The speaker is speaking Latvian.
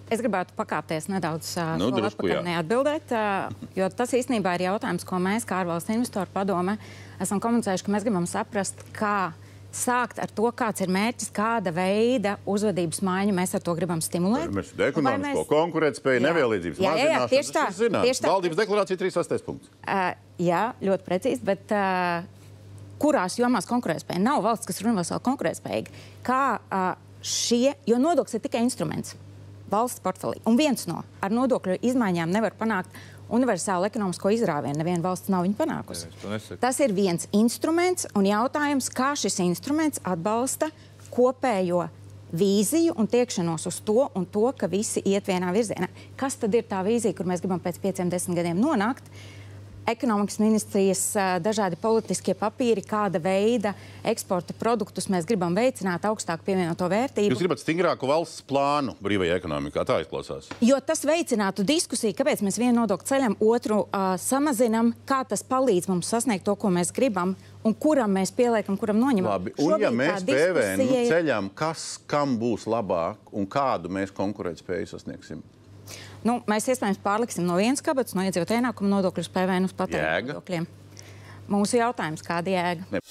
Es gribētu pakāpties nedaudz atpakaļ neatbildēt, jo tas īstenībā ir jautājums, ko mēs, kā ārvalstu investoru padome, esam komunicējuši, ka mēs gribam saprast, kā sākt ar to, kāds ir mērķis, kāda veida uzvedības maiņu mēs ar to gribam stimulēt. Mēs ekonomisko konkurētspēju, nevienlīdzības mazināšanu. Tieši tā. Valdības deklarācija 38. punkts. Jā, ļoti precīzi, bet kurās jomās konkurētspēja? Nav valsts, kas ir universāli konkurētspējīga. Kā jo nodoklis ir tikai instruments valsts portfelī. Un viens no ar nodokļu izmaiņām nevar panākt universālu ekonomisko izrāvienu. Neviena valsts nav viņu panākusi. Tas ir viens instruments un jautājums, kā šis instruments atbalsta kopējo vīziju un tiekšanos uz to un to, ka visi iet vienā virzienā. Kas tad ir tā vīzija, kur mēs gribam pēc 5-10 gadiem nonākt? Ekonomikas ministrijas dažādi politiskie papīri, kāda veida eksporta produktus mēs gribam veicināt, augstāku pievienoto vērtību. Jūs gribat stingrāku valsts plānu brīvajā ekonomikā, tā izklausās? Jo tas veicinātu diskusiju, kāpēc mēs vienu nodokli ceļam, otru samazinam, kā tas palīdz mums sasniegt to, ko mēs gribam, un kuram mēs pieliekam, kuram noņemam. Labi, un ja mēs PVN ceļam, kas kam būs labāk un kādu mēs konkurētspēju sasniegsim? Mēs iespējams pārliksim no vienas kabatas, no iedzīvotāju ienākuma nodokļu uz PVN uz patēriņa nodokļiem. Mūsu jautājums, kāda jēga?